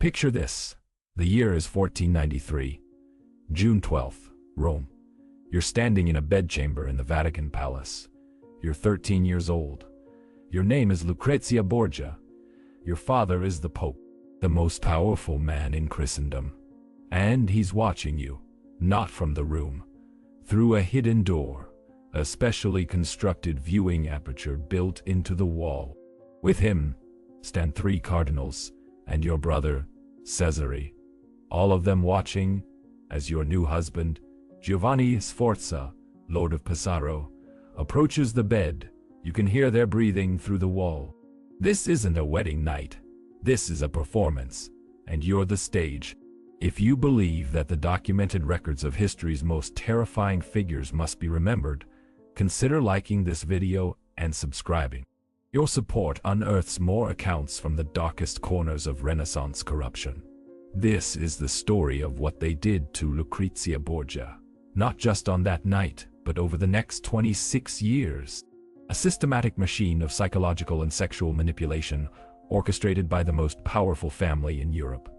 Picture this. The year is 1493. June 12th, Rome. You're standing in a bedchamber in the Vatican Palace. You're 13 years old. Your name is Lucrezia Borgia. Your father is the Pope, the most powerful man in Christendom. And he's watching you, not from the room, through a hidden door, a specially constructed viewing aperture built into the wall. With him stand 3 cardinals and your brother, Cesare, all of them watching as your new husband, Giovanni Sforza, Lord of Pesaro, approaches the bed. You can hear their breathing through the wall. This isn't a wedding night. This is a performance, and you're the stage. If you believe that the documented records of history's most terrifying figures must be remembered, consider liking this video and subscribing. Your support unearths more accounts from the darkest corners of Renaissance corruption. This is the story of what they did to Lucrezia Borgia, not just on that night, but over the next 26 years. A systematic machine of psychological and sexual manipulation orchestrated by the most powerful family in Europe.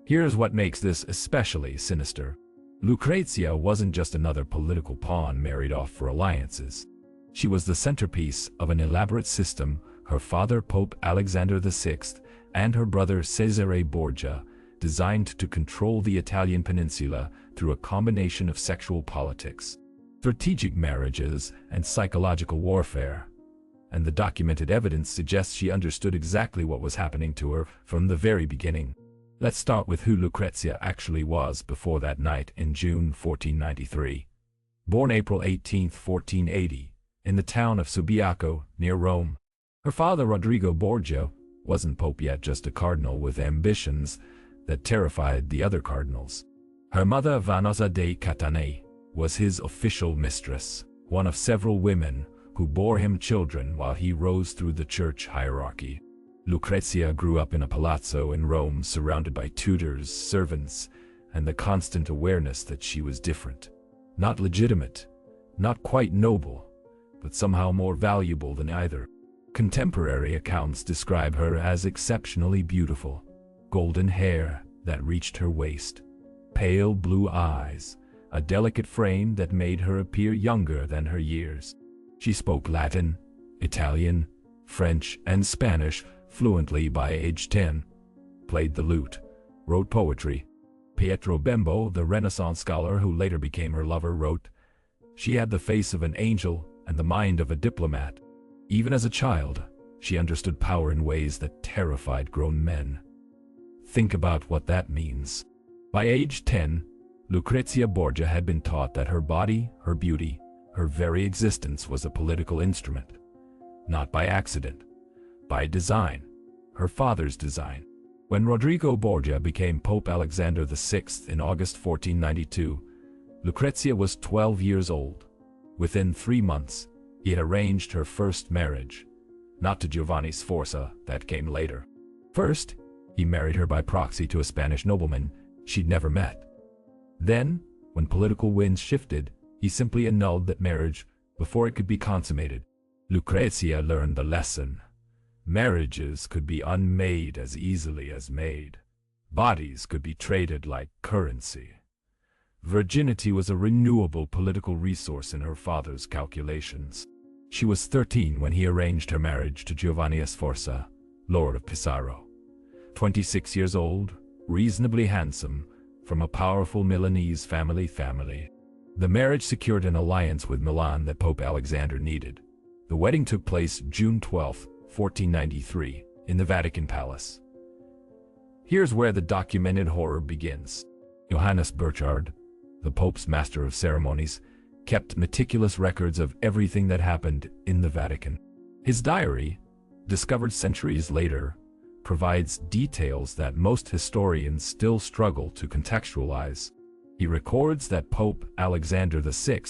Here's what makes this especially sinister. Lucrezia wasn't just another political pawn married off for alliances. She was the centerpiece of an elaborate system her father Pope Alexander VI and her brother Cesare Borgia designed to control the Italian peninsula through a combination of sexual politics, strategic marriages, and psychological warfare. And the documented evidence suggests she understood exactly what was happening to her from the very beginning. Let's start with who Lucrezia actually was before that night in June 1493. Born April 18, 1480, in the town of Subiaco, near Rome. Her father, Rodrigo Borgia, wasn't pope yet, just a cardinal with ambitions that terrified the other cardinals. Her mother, Vanosa de Catane, was his official mistress, one of several women who bore him children while he rose through the church hierarchy. Lucrezia grew up in a palazzo in Rome, surrounded by tutors, servants, and the constant awareness that she was different. Not legitimate, not quite noble, but somehow more valuable than either. Contemporary accounts describe her as exceptionally beautiful. Golden hair that reached her waist, pale blue eyes, a delicate frame that made her appear younger than her years. She spoke Latin, Italian, French, and Spanish fluently by age 10, played the lute, wrote poetry. Pietro Bembo, the Renaissance scholar who later became her lover, wrote, "She had the face of an angel and the mind of a diplomat." Even as a child, she understood power in ways that terrified grown men. Think about what that means. By age 10, Lucrezia Borgia had been taught that her body, her beauty, her very existence was a political instrument. Not by accident, by design, her father's design. When Rodrigo Borgia became Pope Alexander VI in August 1492, Lucrezia was 12 years old. Within 3 months, he had arranged her first marriage, not to Giovanni Sforza, that came later. First, he married her by proxy to a Spanish nobleman she'd never met. Then, when political winds shifted, he simply annulled that marriage before it could be consummated. Lucrezia learned the lesson. Marriages could be unmade as easily as made. Bodies could be traded like currency. Virginity was a renewable political resource in her father's calculations. She was 13 when he arranged her marriage to Giovanni Sforza, Lord of Pesaro. 26 years old, reasonably handsome, from a powerful Milanese family. The marriage secured an alliance with Milan that Pope Alexander needed. The wedding took place June 12, 1493, in the Vatican Palace. Here's where the documented horror begins. Johannes Burchard, the Pope's master of ceremonies, kept meticulous records of everything that happened in the Vatican. His diary, discovered centuries later, provides details that most historians still struggle to contextualize. He records that Pope Alexander VI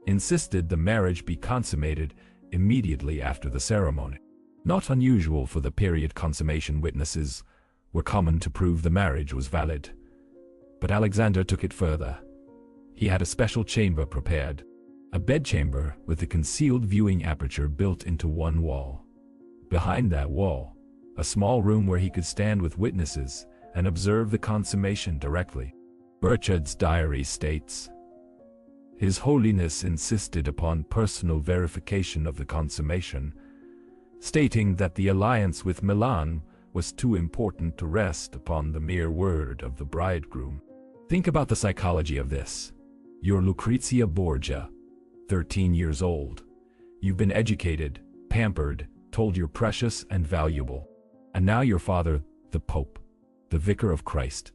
insisted the marriage be consummated immediately after the ceremony. Not unusual for the period, consummation witnesses were common to prove the marriage was valid. But Alexander took it further. He had a special chamber prepared, a bedchamber with a concealed viewing aperture built into one wall. Behind that wall, a small room where he could stand with witnesses and observe the consummation directly. Borgia's diary states, His Holiness insisted upon personal verification of the consummation, stating that the alliance with Milan was too important to rest upon the mere word of the bridegroom. Think about the psychology of this. You're Lucrezia Borgia, 13 years old. You've been educated, pampered, told you're precious and valuable. And now your father, the Pope, the Vicar of Christ,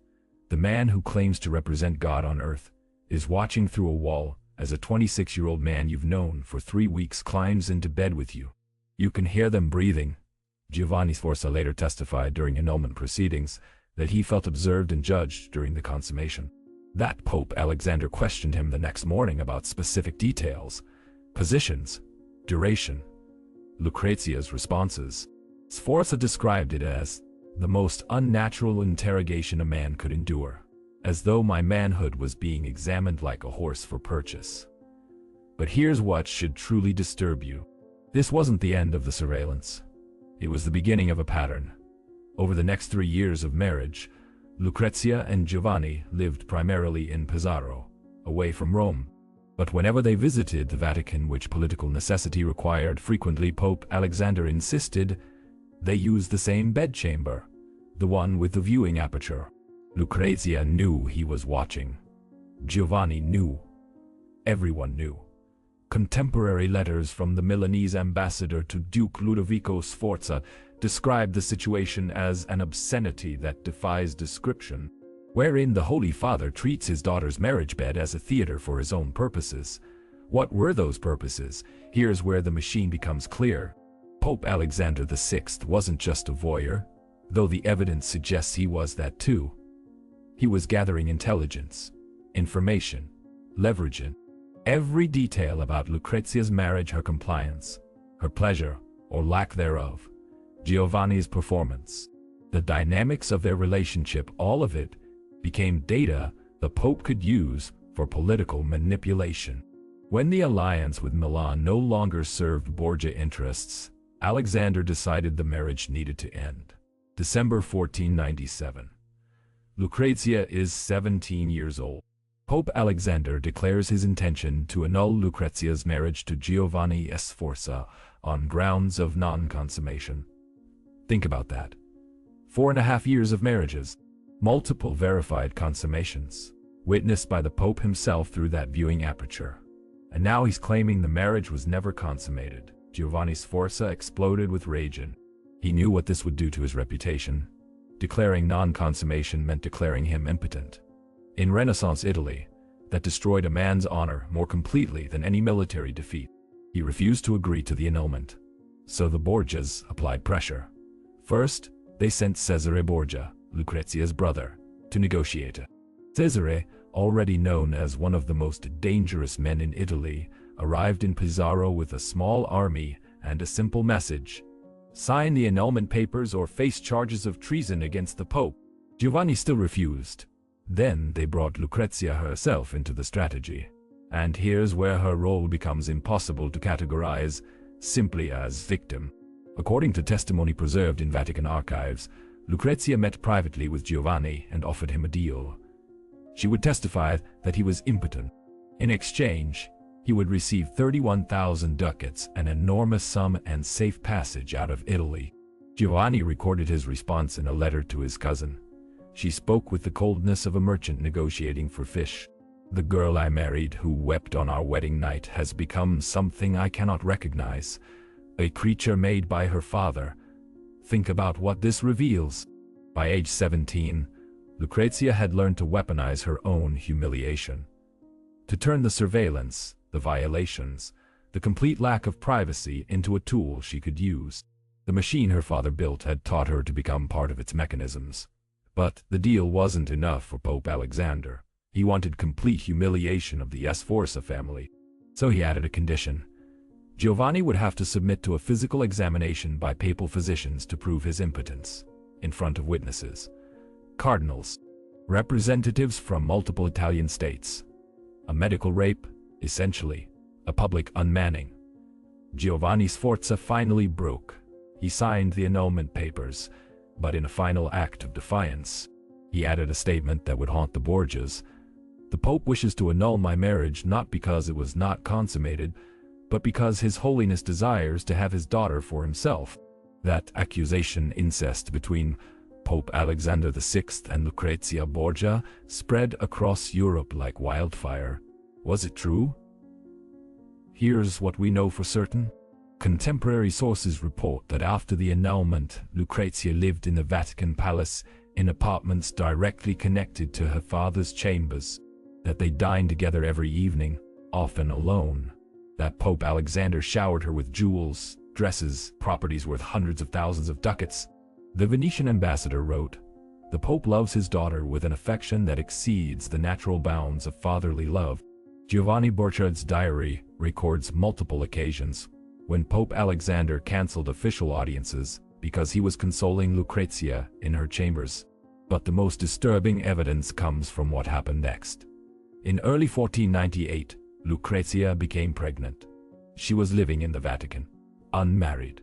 the man who claims to represent God on earth, is watching through a wall as a 26-year-old man you've known for 3 weeks climbs into bed with you. You can hear them breathing. Giovanni Sforza later testified during annulment proceedings that he felt observed and judged during the consummation. That Pope Alexander questioned him the next morning about specific details, positions, duration. Lucrezia's responses. Sforza described it as the most unnatural interrogation a man could endure, as though my manhood was being examined like a horse for purchase. But here's what should truly disturb you. This wasn't the end of the surveillance. It was the beginning of a pattern. Over the next 3 years of marriage, Lucrezia and Giovanni lived primarily in Pesaro, away from Rome. But whenever they visited the Vatican, which political necessity required frequently, Pope Alexander insisted they use the same bedchamber, the one with the viewing aperture. Lucrezia knew he was watching. Giovanni knew. Everyone knew. Contemporary letters from the Milanese ambassador to Duke Ludovico Sforza described the situation as an obscenity that defies description, wherein the Holy Father treats his daughter's marriage bed as a theater for his own purposes. What were those purposes? Here's where the machine becomes clear. Pope Alexander VI wasn't just a voyeur, though the evidence suggests he was that too. He was gathering intelligence, information, leveraging every detail about Lucrezia's marriage, her compliance, her pleasure, or lack thereof, Giovanni's performance, the dynamics of their relationship, all of it became data the Pope could use for political manipulation. When the alliance with Milan no longer served Borgia interests, Alexander decided the marriage needed to end. December 1497. Lucrezia is 17 years old. Pope Alexander declares his intention to annul Lucrezia's marriage to Giovanni Sforza on grounds of non-consummation. Think about that. 4.5 years of marriages, multiple verified consummations, witnessed by the Pope himself through that viewing aperture. And now he's claiming the marriage was never consummated. Giovanni Sforza exploded with rage, and he knew what this would do to his reputation. Declaring non-consummation meant declaring him impotent. In Renaissance Italy, that destroyed a man's honor more completely than any military defeat. He refused to agree to the annulment. So the Borgias applied pressure. First, they sent Cesare Borgia, Lucrezia's brother, to negotiate. Cesare, already known as one of the most dangerous men in Italy, arrived in Pesaro with a small army and a simple message: sign the annulment papers or face charges of treason against the Pope. Giovanni still refused. Then they brought Lucrezia herself into the strategy. And here's where her role becomes impossible to categorize simply as victim. According to testimony preserved in Vatican archives, Lucrezia met privately with Giovanni and offered him a deal. She would testify that he was impotent. In exchange, he would receive 31,000 ducats, an enormous sum, and safe passage out of Italy. Giovanni recorded his response in a letter to his cousin. She spoke with the coldness of a merchant negotiating for fish. The girl I married, who wept on our wedding night, has become something I cannot recognize, a creature made by her father. Think about what this reveals. By age 17, Lucrezia had learned to weaponize her own humiliation. To turn the surveillance, the violations, the complete lack of privacy into a tool she could use. The machine her father built had taught her to become part of its mechanisms. But the deal wasn't enough for Pope Alexander. He wanted complete humiliation of the Sforza family. So he added a condition. Giovanni would have to submit to a physical examination by papal physicians to prove his impotence, in front of witnesses, cardinals, representatives from multiple Italian states. A medical rape, essentially, a public unmanning. Giovanni Sforza finally broke. He signed the annulment papers, but in a final act of defiance, He added a statement that would haunt the Borgias. "The Pope wishes to annul my marriage not because it was not consummated, but because His Holiness desires to have his daughter for himself." That accusation incest between Pope Alexander VI and Lucrezia Borgia spread across Europe like wildfire. Was it true? Here's what we know for certain. Contemporary sources report that after the annulment, Lucrezia lived in the Vatican Palace in apartments directly connected to her father's chambers, that they dined together every evening, often alone, that Pope Alexander showered her with jewels, dresses, properties worth hundreds of thousands of ducats. The Venetian ambassador wrote, "The Pope loves his daughter with an affection that exceeds the natural bounds of fatherly love." Giovanni Borgia's diary records multiple occasions when Pope Alexander canceled official audiences because he was consoling Lucrezia in her chambers. But the most disturbing evidence comes from what happened next. In early 1498, Lucrezia became pregnant. She was living in the Vatican, unmarried.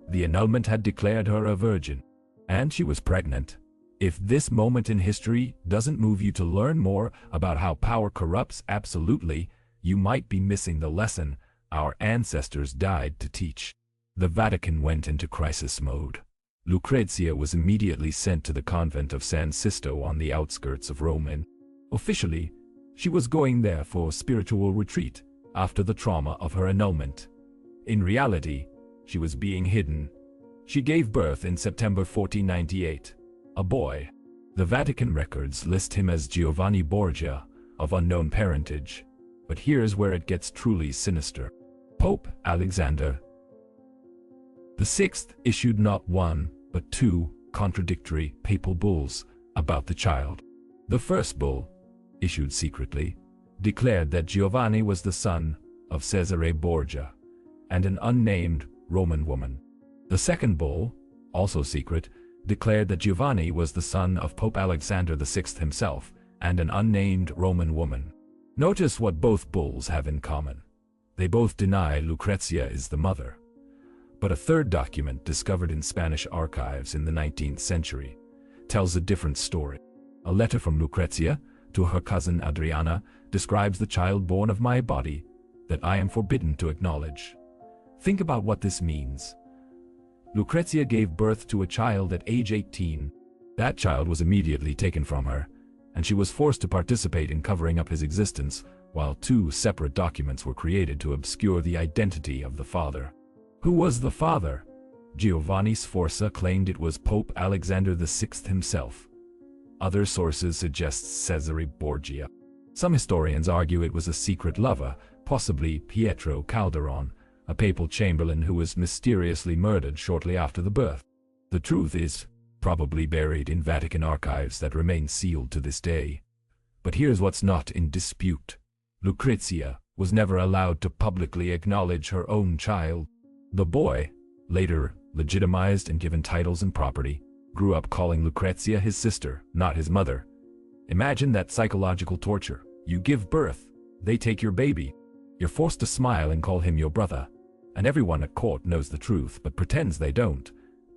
The annulment had declared her a virgin, and she was pregnant. If this moment in history doesn't move you to learn more about how power corrupts absolutely, you might be missing the lesson our ancestors died to teach. The Vatican went into crisis mode. Lucrezia was immediately sent to the convent of San Sisto on the outskirts of Rome, and officially, she was going there for spiritual retreat after the trauma of her annulment. In reality, she was being hidden. She gave birth in September 1498, a boy. The Vatican records list him as Giovanni Borgia, of unknown parentage. But here's where it gets truly sinister. Pope Alexander VI issued not one, but two contradictory papal bulls about the child. The first bull, issued secretly, declared that Giovanni was the son of Cesare Borgia and an unnamed Roman woman. The second bull, also secret, declared that Giovanni was the son of Pope Alexander VI himself and an unnamed Roman woman. Notice what both bulls have in common. They both deny Lucrezia is the mother. But a third document discovered in Spanish archives in the 19th century tells a different story. A letter from Lucrezia to her cousin Adriana describes the child born of my body that I am forbidden to acknowledge. Think about what this means. Lucrezia gave birth to a child at age 18. That child was immediately taken from her, and she was forced to participate in covering up his existence, while two separate documents were created to obscure the identity of the father. Who was the father? Giovanni Sforza claimed it was Pope Alexander VI himself. Other sources suggest Cesare Borgia. Some historians argue it was a secret lover, possibly Pietro Calderon, a papal chamberlain who was mysteriously murdered shortly after the birth. The truth is probably buried in Vatican archives that remain sealed to this day. But here's what's not in dispute. Lucrezia was never allowed to publicly acknowledge her own child. The boy, later legitimized and given titles and property, grew up calling Lucrezia his sister, not his mother. Imagine that psychological torture. You give birth, they take your baby. You're forced to smile and call him your brother. And everyone at court knows the truth but pretends they don't.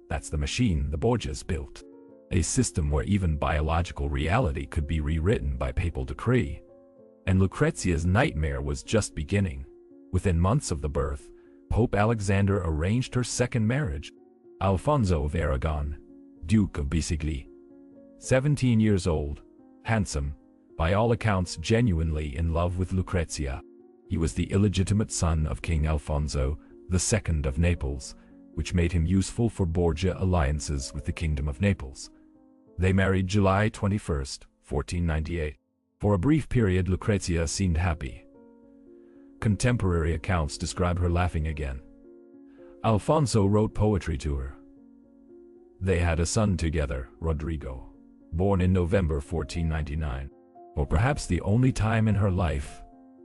That's the machine the Borgias built. A system where even biological reality could be rewritten by papal decree. And Lucrezia's nightmare was just beginning. Within months of the birth, Pope Alexander arranged her second marriage. Alfonso of Aragon, Duke of Bisceglie, 17 years old, handsome, by all accounts genuinely in love with Lucrezia. He was the illegitimate son of King Alfonso II of Naples, which made him useful for Borgia alliances with the Kingdom of Naples. They married July 21, 1498. For a brief period, Lucrezia seemed happy. Contemporary accounts describe her laughing again. Alfonso wrote poetry to her. They had a son together, Rodrigo, born in November 1499. For perhaps the only time in her life,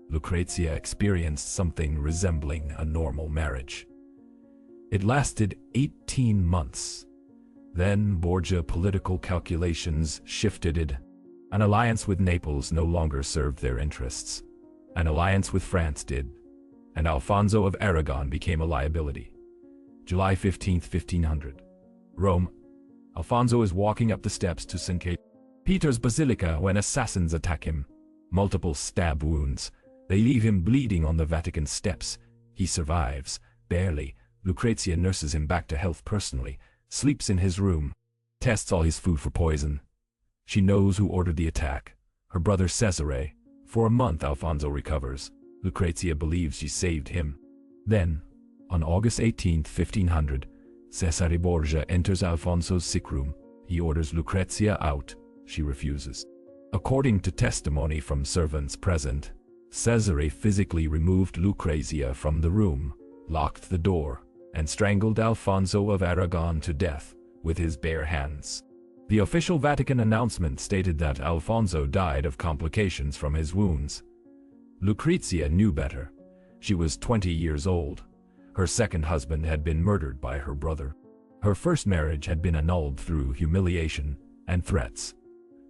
Lucrezia experienced something resembling a normal marriage. It lasted 18 months. Then Borgia political calculations shifted. An alliance with Naples no longer served their interests. An alliance with France did, and Alfonso of Aragon became a liability. July 15, 1500. Rome. Alfonso is walking up the steps to St. Kate. Peter's Basilica when assassins attack him. Multiple stab wounds. They leave him bleeding on the Vatican steps. He survives, barely. Lucrezia nurses him back to health personally, sleeps in his room, tests all his food for poison. She knows who ordered the attack. Her brother Cesare. For a month Alfonso recovers. Lucrezia believes she saved him. Then, on August 18, 1500, Cesare Borgia enters Alfonso's sick room. He orders Lucrezia out. She refuses. According to testimony from servants present, Cesare physically removed Lucrezia from the room, locked the door, and strangled Alfonso of Aragon to death with his bare hands. The official Vatican announcement stated that Alfonso died of complications from his wounds. Lucrezia knew better. She was 20 years old. Her second husband had been murdered by her brother. Her first marriage had been annulled through humiliation and threats.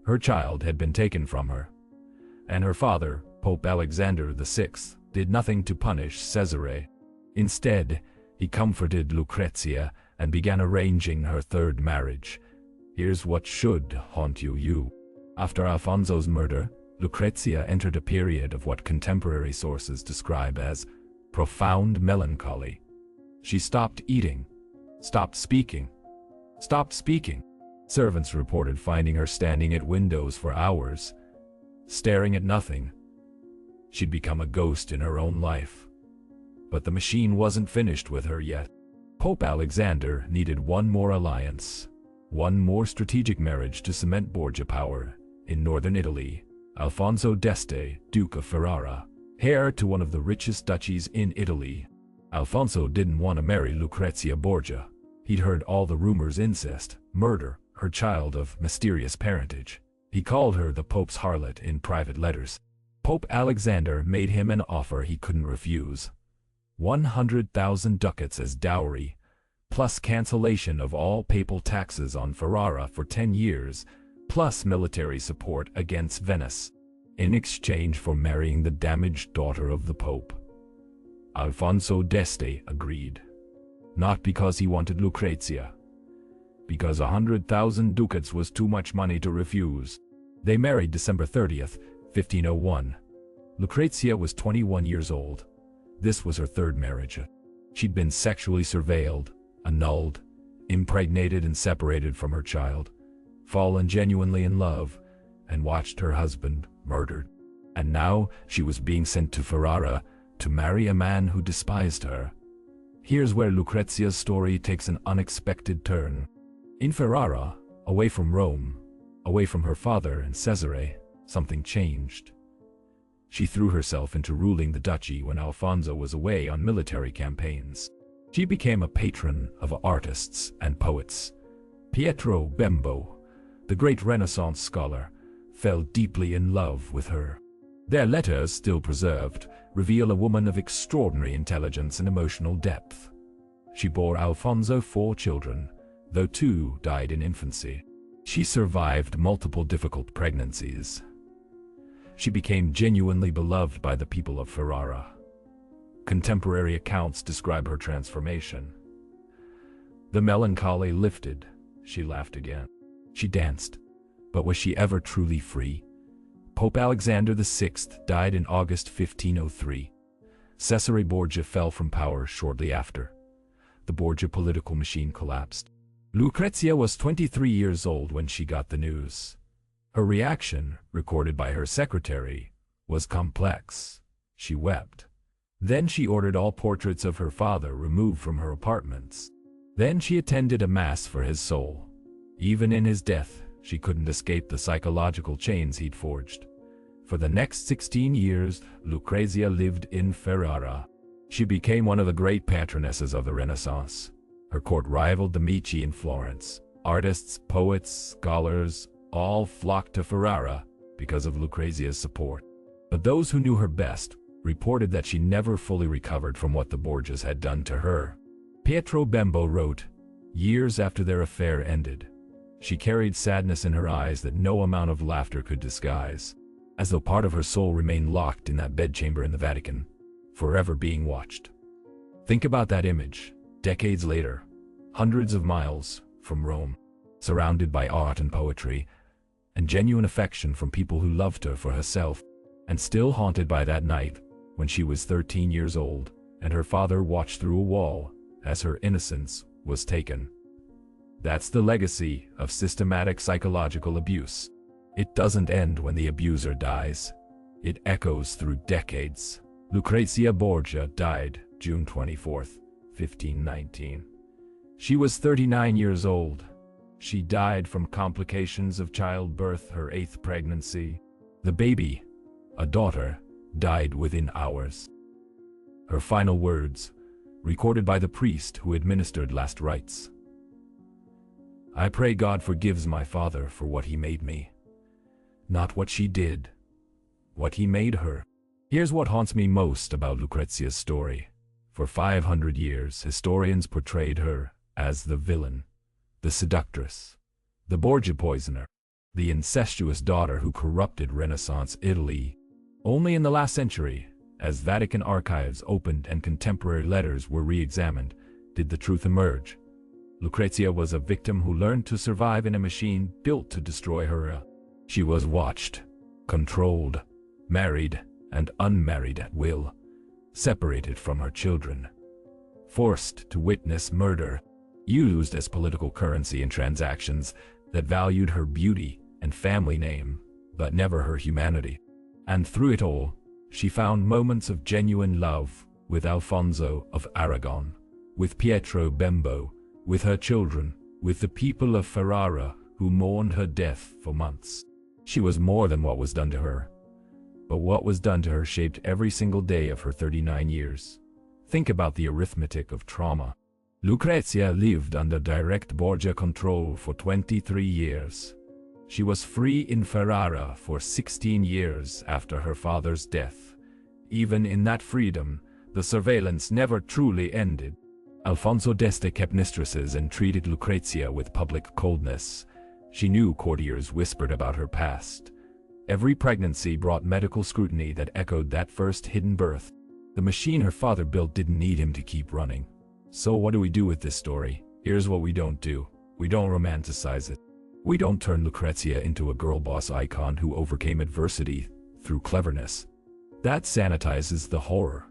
Her child had been taken from her. And her father, Pope Alexander VI, did nothing to punish Cesare. Instead, he comforted Lucrezia and began arranging her third marriage. Here's what should haunt you. After Alfonso's murder, Lucrezia entered a period of what contemporary sources describe as profound melancholy. She stopped eating, stopped speaking. Servants reported finding her standing at windows for hours, staring at nothing. She'd become a ghost in her own life. But the machine wasn't finished with her yet. Pope Alexander needed one more alliance, one more strategic marriage to cement Borgia power in northern Italy. Alfonso d'Este, Duke of Ferrara, heir to one of the richest duchies in Italy. Alfonso didn't want to marry Lucrezia Borgia. He'd heard all the rumors: incest, murder, her child of mysterious parentage. He called her the Pope's harlot in private letters. Pope Alexander made him an offer he couldn't refuse. 100,000 ducats as dowry, plus cancellation of all papal taxes on Ferrara for 10 years, plus military support against Venice, in exchange for marrying the damaged daughter of the Pope. Alfonso d'Este agreed. Not because he wanted Lucrezia, because 100,000 ducats was too much money to refuse. They married December 30th, 1501. Lucrezia was 21 years old. This was her third marriage. She'd been sexually surveilled, annulled, impregnated and separated from her child, fallen genuinely in love, and watched her husband murdered. And now she was being sent to Ferrara to marry a man who despised her. Here's where Lucrezia's story takes an unexpected turn. In Ferrara, away from Rome, away from her father and Cesare, something changed. She threw herself into ruling the duchy when Alfonso was away on military campaigns. She became a patron of artists and poets. Pietro Bembo, the great Renaissance scholar, fell deeply in love with her. Their letters, still preserved, reveal a woman of extraordinary intelligence and emotional depth. She bore Alfonso 4 children, though 2 died in infancy. She survived multiple difficult pregnancies. She became genuinely beloved by the people of Ferrara. Contemporary accounts describe her transformation. The melancholy lifted. She laughed again. She danced. But was she ever truly free? Pope Alexander VI died in August 1503. Cesare Borgia fell from power shortly after. The Borgia political machine collapsed. Lucrezia was 23 years old when she got the news. Her reaction, recorded by her secretary, was complex. She wept. Then she ordered all portraits of her father removed from her apartments. Then she attended a mass for his soul. Even in his death, she couldn't escape the psychological chains he'd forged. For the next 16 years, Lucrezia lived in Ferrara. She became one of the great patronesses of the Renaissance. Her court rivaled the Medici in Florence. Artists, poets, scholars, all flocked to Ferrara because of Lucrezia's support. But those who knew her best reported that she never fully recovered from what the Borgias had done to her. Pietro Bembo wrote, years after their affair ended, she carried sadness in her eyes that no amount of laughter could disguise, as though part of her soul remained locked in that bedchamber in the Vatican, forever being watched. Think about that image, decades later, hundreds of miles from Rome, surrounded by art and poetry, and genuine affection from people who loved her for herself, and still haunted by that night when she was 13 years old and her father watched through a wall as her innocence was taken. That's the legacy of systematic psychological abuse. It doesn't end when the abuser dies. It echoes through decades. Lucrezia Borgia died June 24, 1519. She was 39 years old. She died from complications of childbirth, her 8th pregnancy. The baby, a daughter, died within hours. Her final words, recorded by the priest who administered last rites: "I pray God forgives my father for what he made me. Not what she did, what he made her." Here's what haunts me most about Lucrezia's story. For 500 years, historians portrayed her as the villain, the seductress, the Borgia poisoner, the incestuous daughter who corrupted Renaissance Italy. Only in the last century, as Vatican archives opened and contemporary letters were re-examined, did the truth emerge. Lucrezia was a victim who learned to survive in a machine built to destroy her. She was watched, controlled, married, and unmarried at will, separated from her children, forced to witness murder, used as political currency in transactions that valued her beauty and family name, but never her humanity. And through it all, she found moments of genuine love with Alfonso of Aragon, with Pietro Bembo, with her children, with the people of Ferrara who mourned her death for months. She was more than what was done to her. But what was done to her shaped every single day of her 39 years. Think about the arithmetic of trauma. Lucrezia lived under direct Borgia control for 23 years. She was free in Ferrara for 16 years after her father's death. Even in that freedom, the surveillance never truly ended. Alfonso d'Este kept mistresses and treated Lucrezia with public coldness. She knew courtiers whispered about her past. Every pregnancy brought medical scrutiny that echoed that first hidden birth. The machine her father built didn't need him to keep running. So what do we do with this story? Here's what we don't do. We don't romanticize it. We don't turn Lucrezia into a girl boss icon who overcame adversity through cleverness. That sanitizes the horror.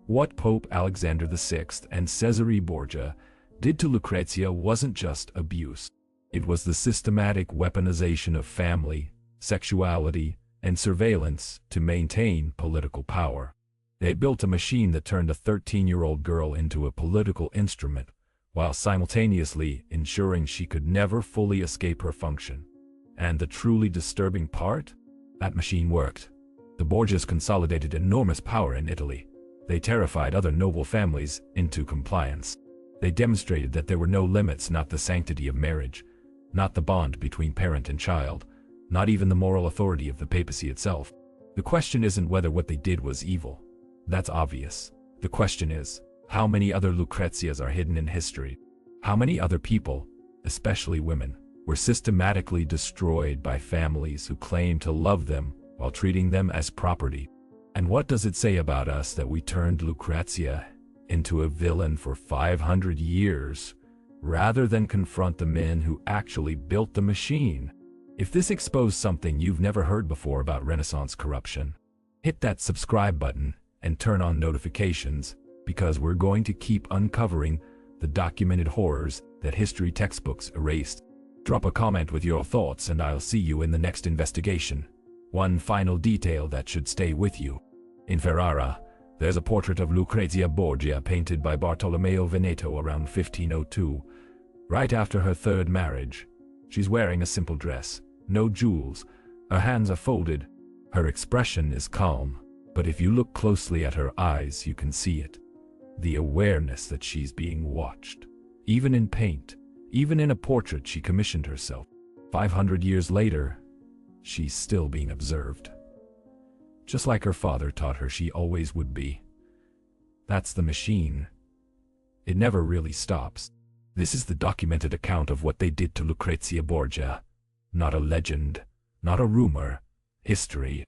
What Pope Alexander VI and Cesare Borgia did to Lucrezia wasn't just abuse. It was the systematic weaponization of family, sexuality, and surveillance to maintain political power. They built a machine that turned a 13-year-old girl into a political instrument, while simultaneously ensuring she could never fully escape her function. And the truly disturbing part? That machine worked. The Borgias consolidated enormous power in Italy. They terrified other noble families into compliance. They demonstrated that there were no limits, not the sanctity of marriage, not the bond between parent and child, not even the moral authority of the papacy itself. The question isn't whether what they did was evil. That's obvious. The question is, how many other Lucrezias are hidden in history? How many other people, especially women, were systematically destroyed by families who claimed to love them while treating them as property? And what does it say about us that we turned Lucrezia into a villain for 500 years, rather than confront the men who actually built the machine? If this exposed something you've never heard before about Renaissance corruption, hit that subscribe button and turn on notifications, because we're going to keep uncovering the documented horrors that history textbooks erased. Drop a comment with your thoughts and I'll see you in the next investigation. One final detail that should stay with you. In Ferrara, there's a portrait of Lucrezia Borgia painted by Bartolomeo Veneto around 1502, right after her 3rd marriage. She's wearing a simple dress, no jewels, her hands are folded, her expression is calm, but if you look closely at her eyes you can see it. The awareness that she's being watched. Even in paint, even in a portrait she commissioned herself. 500 years later, she's still being observed. Just like her father taught her she always would be. That's the machine. It never really stops. This is the documented account of what they did to Lucrezia Borgia. Not a legend, not a rumor, history.